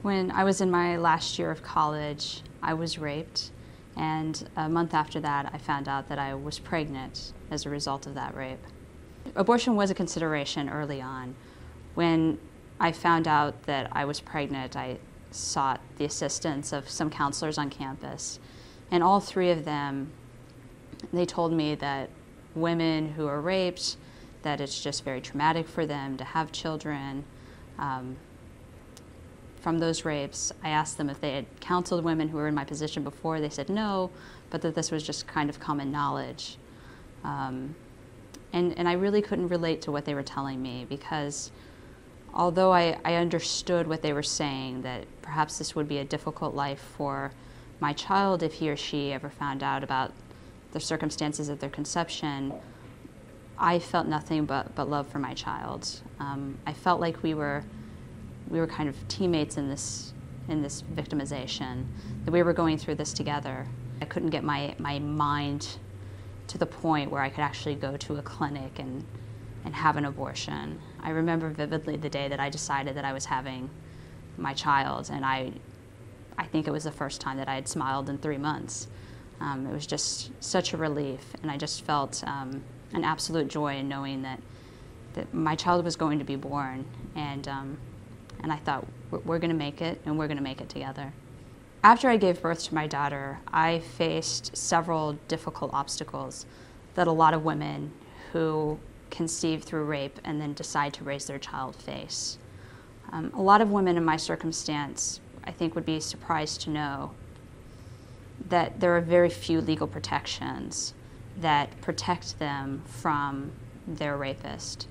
When I was in my last year of college, I was raped, and a month after that, I found out that I was pregnant as a result of that rape. Abortion was a consideration early on. When I found out that I was pregnant, I sought the assistance of some counselors on campus, and all three of them, they told me that women who are raped, that it's just very traumatic for them to have children. From those rapes, I asked them if they had counseled women who were in my position before. They said no, but that this was just kind of common knowledge. And I really couldn't relate to what they were telling me, because although I understood what they were saying, that perhaps this would be a difficult life for my child if he or she ever found out about the circumstances of their conception, I felt nothing but love for my child. I felt like we were kind of teammates in this victimization, that we were going through this together. I couldn't get my mind to the point where I could actually go to a clinic and have an abortion. I remember vividly the day that I decided that I was having my child, and I think it was the first time that I had smiled in 3 months. It was just such a relief, and I just felt an absolute joy in knowing that my child was going to be born, and I thought, we're going to make it, and we're going to make it together. After I gave birth to my daughter, I faced several difficult obstacles that a lot of women who conceive through rape and then decide to raise their child face. A lot of women in my circumstance, I think, would be surprised to know that there are very few legal protections that protect them from their rapist.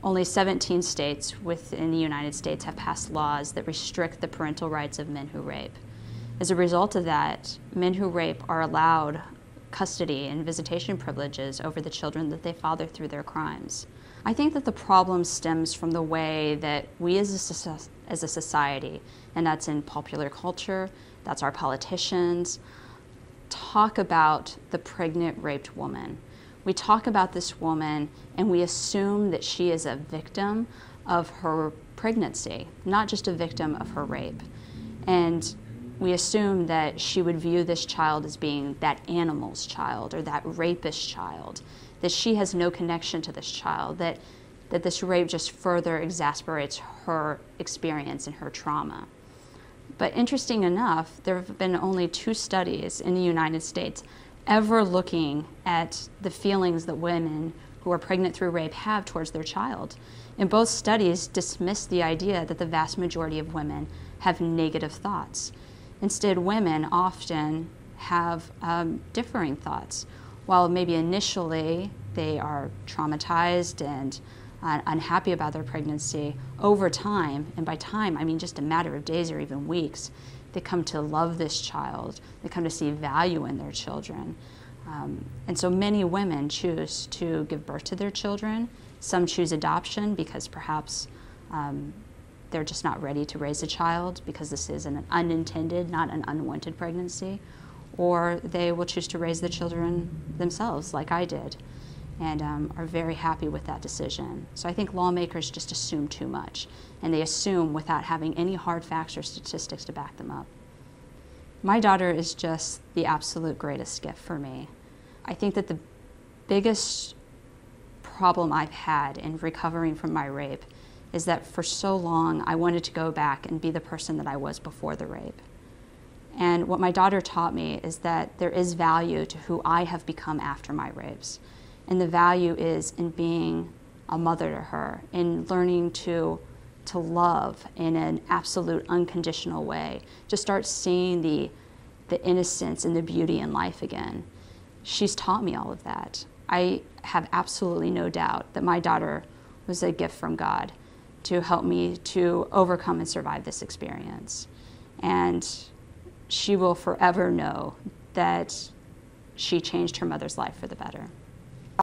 Only 17 states within the United States have passed laws that restrict the parental rights of men who rape. As a result of that, men who rape are allowed custody and visitation privileges over the children that they father through their crimes. I think that the problem stems from the way that we as a society, and that's in popular culture, that's our politicians, talk about the pregnant, raped woman. We talk about this woman and we assume that she is a victim of her pregnancy, not just a victim of her rape. And we assume that she would view this child as being that animal's child or that rapist's child, that she has no connection to this child, that this rape just further exasperates her experience and her trauma. But interesting enough, there have been only 2 studies in the United States ever looking at the feelings that women who are pregnant through rape have towards their child. And both studies dismiss the idea that the vast majority of women have negative thoughts. Instead, women often have differing thoughts. While maybe initially they are traumatized and unhappy about their pregnancy, over time, and by time I mean just a matter of days or even weeks, they come to love this child. They come to see value in their children. And so many women choose to give birth to their children. Some choose adoption because perhaps they're just not ready to raise a child because this is an unintended, not an unwanted pregnancy. Or they will choose to raise the children themselves, like I did, and are very happy with that decision. So I think lawmakers just assume too much, and they assume without having any hard facts or statistics to back them up. My daughter is just the absolute greatest gift for me. I think that the biggest problem I've had in recovering from my rape is that for so long I wanted to go back and be the person that I was before the rape. And what my daughter taught me is that there is value to who I have become after my rapes. And the value is in being a mother to her, in learning to love in an absolute unconditional way, to start seeing the innocence and the beauty in life again. She's taught me all of that. I have absolutely no doubt that my daughter was a gift from God to help me to overcome and survive this experience. And she will forever know that she changed her mother's life for the better.